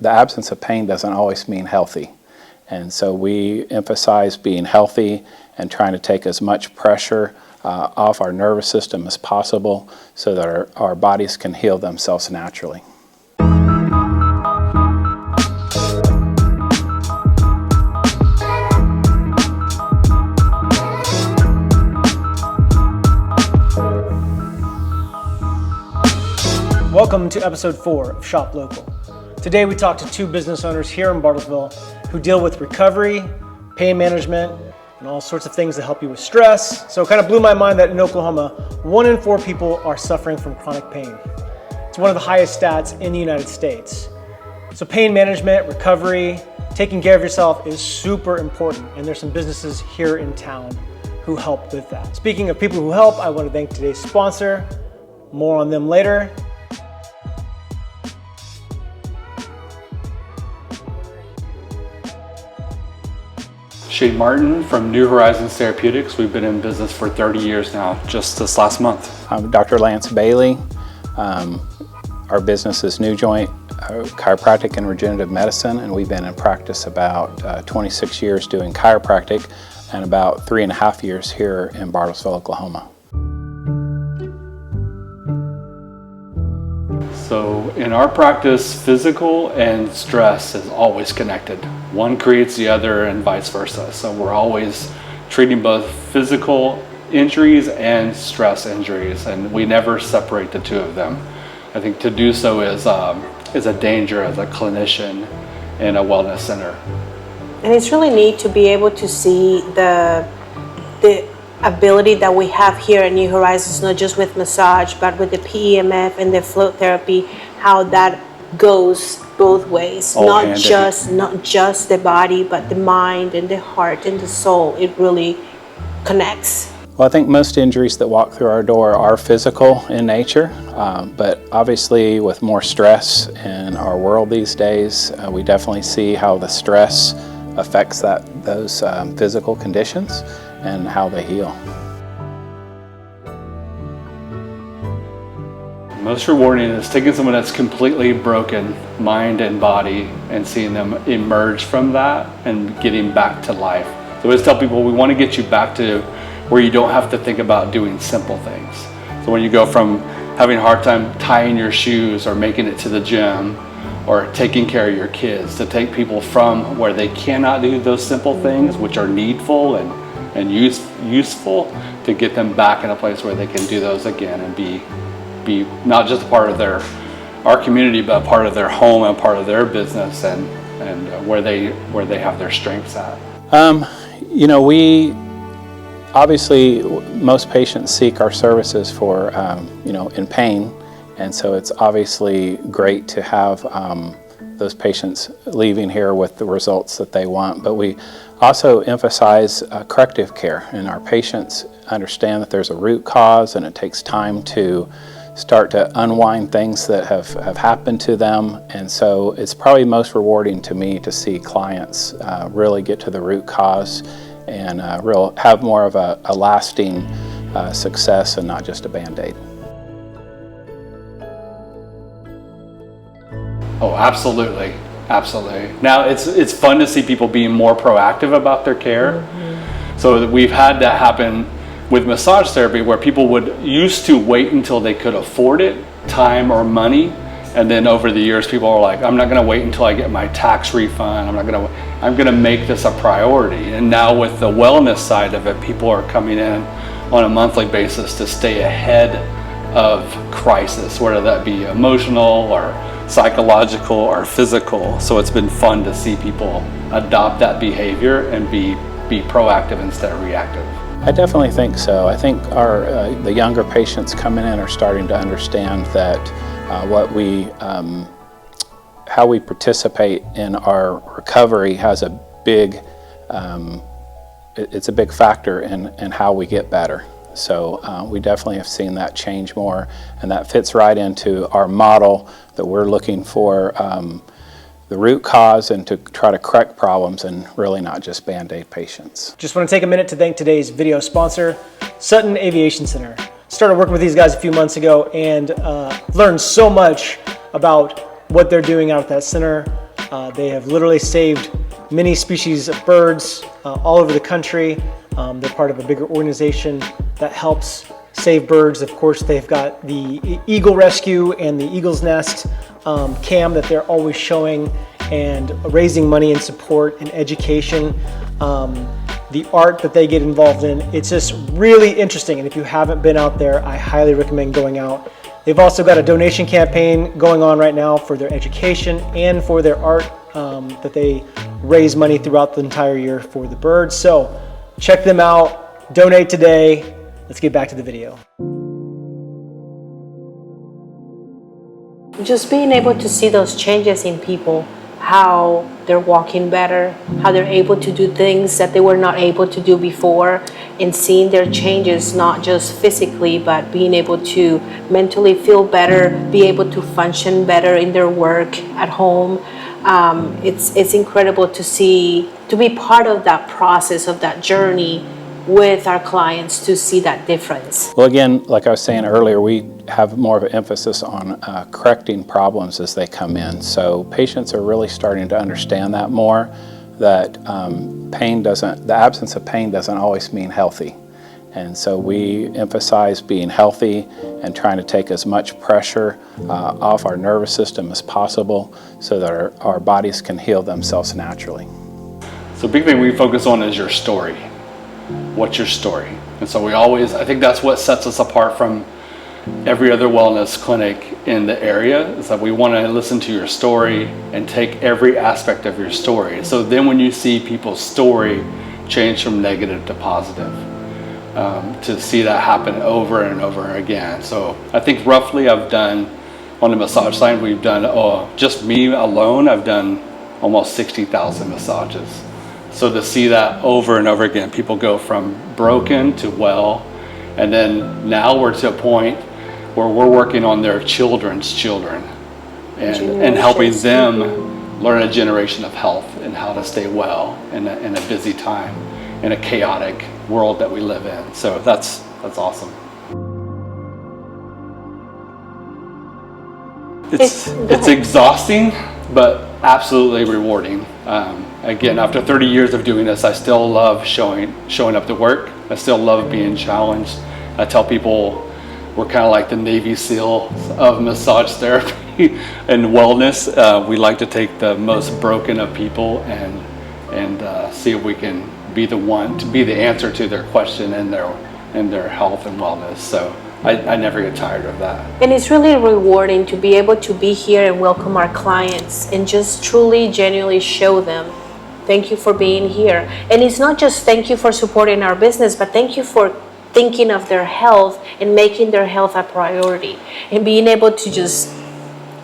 The absence of pain doesn't always mean healthy. And so we emphasize being healthy and trying to take as much pressure off our nervous system as possible so that our bodies can heal themselves naturally. Welcome to episode 4 of Shop Local. Today we talk to two business owners here in Bartlesville who deal with recovery, pain management, and all sorts of things that help you with stress. So it kind of blew my mind that in Oklahoma, 1 in 4 people are suffering from chronic pain. It's one of the highest stats in the United States. So pain management, recovery, taking care of yourself is super important, and there's some businesses here in town who help with that. Speaking of people who help, I want to thank today's sponsor. More on them later. Shane Martin from New Horizons Therapeutics. We've been in business for 30 years now, just this last month. I'm Dr. Lance Bailey. Our business is New Joint Chiropractic and Regenerative Medicine, and we've been in practice about 26 years doing chiropractic and about 3.5 years here in Bartlesville, Oklahoma. So in our practice, physical and stress is always connected. One creates the other and vice versa. So we're always treating both physical injuries and stress injuries, and we never separate the two of them. I think to do so is a danger as a clinician in a wellness center. And it's really neat to be able to see the ability that we have here at New Horizons, not just with massage, but with the PEMF and the float therapy, how that goes both ways. Not just the body, but the mind and the heart and the soul. It really connects. Well, I think most injuries that walk through our door are physical in nature, but obviously with more stress in our world these days, we definitely see how the stress affects those physical conditions and how they heal. Most rewarding is taking someone that's completely broken, mind and body, and seeing them emerge from that and getting back to life. So I always tell people we want to get you back to where you don't have to think about doing simple things. So when you go from having a hard time tying your shoes or making it to the gym or taking care of your kids, to take people from where they cannot do those simple things, which are needful and useful, to get them back in a place where they can do those again and be not just a part of our community, but a part of their home and part of their business and where they have their strengths at. We obviously, most patients seek our services for in pain, and so it's obviously great to have those patients leaving here with the results that they want, but we also emphasize corrective care, and our patients understand that there's a root cause and it takes time to start to unwind things that have happened to them. And so it's probably most rewarding to me to see clients really get to the root cause and have more of a lasting success and not just a Band-Aid. Oh, absolutely. Absolutely. Now it's fun to see people being more proactive about their care. Mm-hmm. So we've had that happen with massage therapy, where people used to wait until they could afford it, time or money, and then over the years people are like, I'm not going to wait until I get my tax refund. I'm going to make this a priority. And now with the wellness side of it, people are coming in on a monthly basis to stay ahead of crisis, whether that be emotional or psychological or physical. So it's been fun to see people adopt that behavior and be proactive instead of reactive. I definitely think so. I think the younger patients coming in are starting to understand that how we participate in our recovery has a big factor in how we get better. So we definitely have seen that change more, and that fits right into our model that we're looking for the root cause and to try to correct problems and really not just Band-Aid patients. Just want to take a minute to thank today's video sponsor, Sutton Aviation Center. Started working with these guys a few months ago and learned so much about what they're doing out at that center, They have literally saved many species of birds all over the country. They're part of a bigger organization that helps save birds. Of course, they've got the Eagle Rescue and the Eagle's Nest cam that they're always showing and raising money and support and education. The art that they get involved in, it's just really interesting. And if you haven't been out there, I highly recommend going out. They've also got a donation campaign going on right now for their education and for their art that they raise money throughout the entire year for the birds. So check them out, donate today. Let's get back to the video. Just being able to see those changes in people, how they're walking better, how they're able to do things that they were not able to do before, and seeing their changes not just physically but being able to mentally feel better, be able to function better in their work at home. It's incredible to see, to be part of that process, of that journey with our clients, to see that difference. Well, again, like I was saying earlier, we have more of an emphasis on correcting problems as they come in. So patients are really starting to understand that more, that the absence of pain doesn't always mean healthy. And so we emphasize being healthy and trying to take as much pressure off our nervous system as possible so that our bodies can heal themselves naturally. So a big thing we focus on is your story. What's your story? And so I think that's what sets us apart from every other wellness clinic in the area, is that we want to listen to your story and take every aspect of your story. So then when you see people's story change from negative to positive, to see that happen over and over again. So I think roughly I've done, on the massage side, we've done, just me alone, I've done almost 60,000 massages. So to see that over and over again, people go from broken to well, and then now we're to a point where we're working on their children's children and helping them learn a generation of health and how to stay well in a busy time, in a chaotic world that we live in. So that's awesome. It's exhausting, but absolutely rewarding. Again, after 30 years of doing this, I still love showing up to work. I still love being challenged. I tell people we're kind of like the Navy SEAL of massage therapy and wellness. We like to take the most broken of people and see if we can be the one to be the answer to their question and their health and wellness. So I never get tired of that. And it's really rewarding to be able to be here and welcome our clients and just truly, genuinely show them, thank you for being here. And it's not just thank you for supporting our business, but thank you for thinking of their health and making their health a priority. And being able to just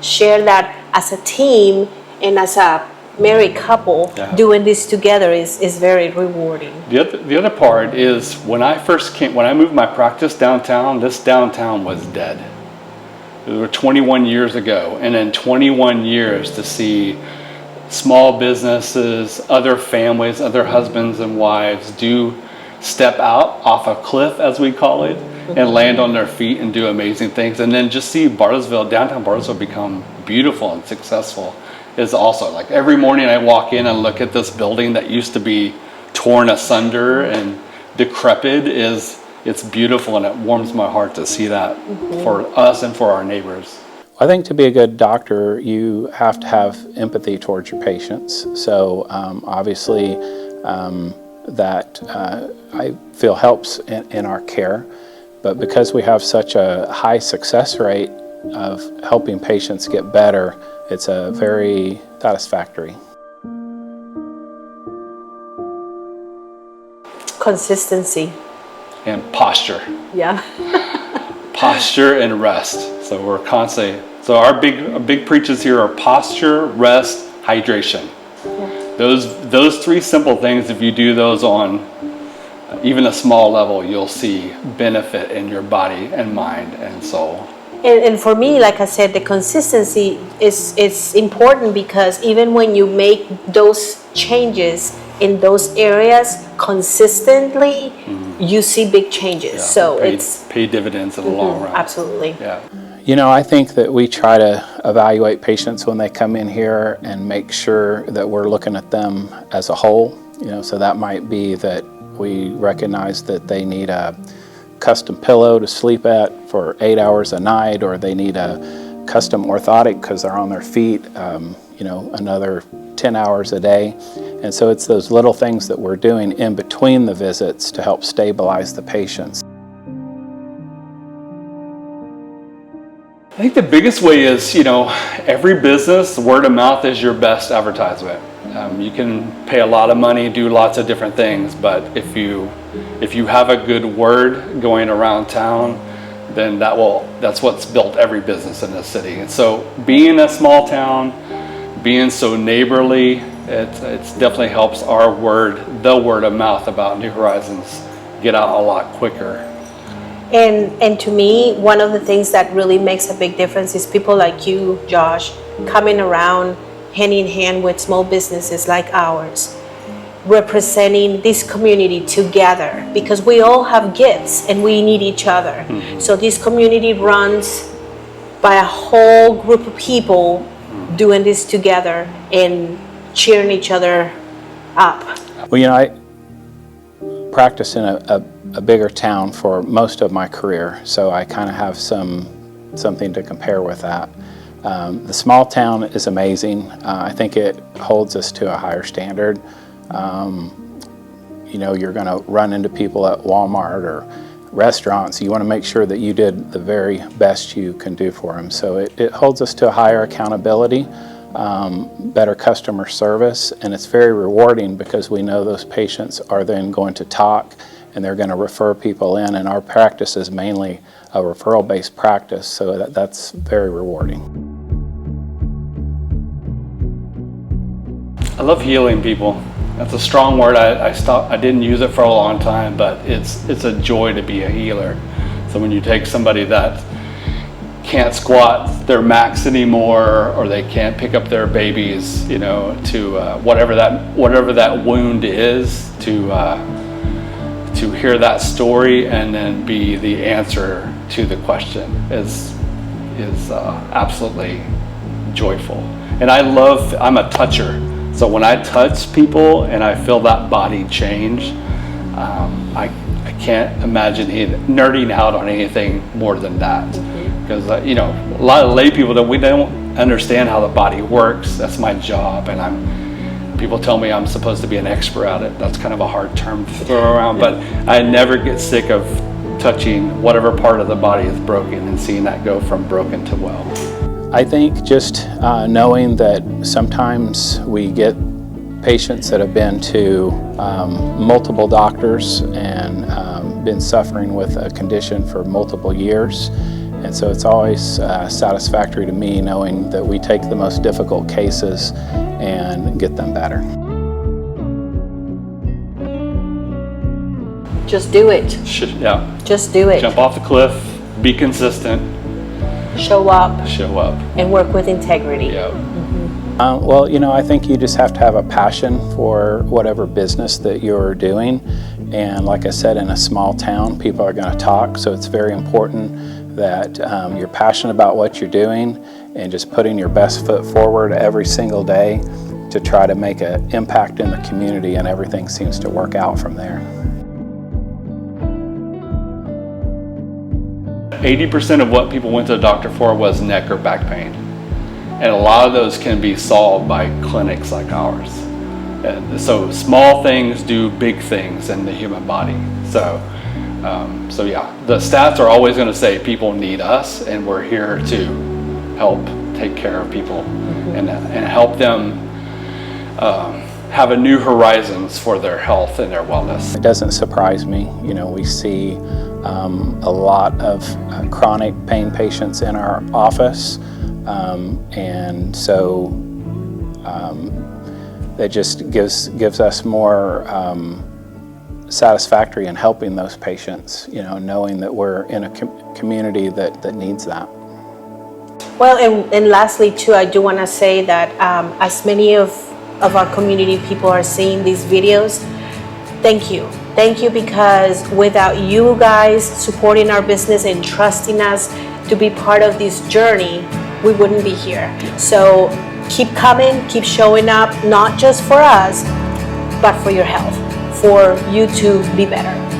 share that as a team and as a married couple, doing this together is very rewarding. The other part is when I moved my practice downtown, this downtown was dead. It was 21 years ago, and in 21 years to see small businesses, other families, other husbands and wives step out off a cliff, as we call it, and land on their feet and do amazing things, and then just see downtown Bartlesville become beautiful and successful is also, like, every morning I walk in and look at this building that used to be torn asunder and decrepit. It's beautiful, and it warms my heart to see that for us and for our neighbors. I think to be a good doctor, you have to have empathy towards your patients. So obviously that I feel helps in our care, but because we have such a high success rate of helping patients get better, it's a very satisfactory. Consistency. And posture. Yeah. Posture and rest. So we're constantly, so our big preaches here are posture, rest, hydration. Yeah. Those three simple things, if you do those on even a small level, you'll see benefit in your body and mind and soul. And for me, like I said, the consistency is important, because even when you make those changes in those areas consistently, you see big changes. Yeah, so it's pay dividends in the long run. Absolutely. Yeah. I think that we try to evaluate patients when they come in here and make sure that we're looking at them as a whole. So that might be that we recognize that they need a custom pillow to sleep at for 8 hours a night, or they need a custom orthotic because they're on their feet, another 10 hours a day. And so it's those little things that we're doing in between the visits to help stabilize the patients. I think the biggest way is, every business, word of mouth is your best advertisement. You can pay a lot of money, do lots of different things, but if you have a good word going around town, then that's what's built every business in this city. And so being a small town, being so neighborly, it definitely helps the word of mouth about New Horizons get out a lot quicker. And to me, one of the things that really makes a big difference is people like you, Josh, coming around hand in hand with small businesses like ours, representing this community together, because we all have gifts and we need each other. Mm-hmm. So this community runs by a whole group of people doing this together and cheering each other up. Well, I practiced in a bigger town for most of my career, so I kind of have something to compare with that. The small town is amazing. I think it holds us to a higher standard. You're going to run into people at Walmart or restaurants. You want to make sure that you did the very best you can do for them. So it holds us to a higher accountability, better customer service, and it's very rewarding because we know those patients are then going to talk and they're going to refer people in, and our practice is mainly a referral-based practice, so that's very rewarding. I love healing people. That's a strong word. I didn't use it for a long time, but it's a joy to be a healer. So when you take somebody that can't squat their max anymore, or they can't pick up their babies, to whatever that wound is, to hear that story and then be the answer to the question is absolutely joyful. And I'm a toucher. So when I touch people and I feel that body change, I can't imagine nerding out on anything more than that. Because a lot of lay people we don't understand how the body works. That's my job, and people tell me I'm supposed to be an expert at it. That's kind of a hard term to throw around, but I never get sick of touching whatever part of the body is broken and seeing that go from broken to well. I think just knowing that sometimes we get patients that have been to multiple doctors and been suffering with a condition for multiple years. And so it's always satisfactory to me knowing that we take the most difficult cases and get them better. Just do it. Yeah. Just do it. Jump off the cliff, be consistent. Show up. And work with integrity. Yeah. Well, I think you just have to have a passion for whatever business that you're doing. And like I said, in a small town, people are going to talk. So it's very important that you're passionate about what you're doing and just putting your best foot forward every single day to try to make an impact in the community, and everything seems to work out from there. 80% of what people went to the doctor for was neck or back pain. And a lot of those can be solved by clinics like ours. And so small things do big things in the human body. So yeah, the stats are always going to say people need us, and we're here to help take care of people and help them have a new horizons for their health and their wellness. It doesn't surprise me. We see a lot of chronic pain patients in our office, and so that just gives us more satisfactory in helping those patients, knowing that we're in a community that needs that. Well, and lastly too, I do want to say that as many of our community people are seeing these videos, thank you, because without you guys supporting our business and trusting us to be part of this journey, we wouldn't be here. So keep coming, keep showing up, not just for us, but for your health, for you to be better.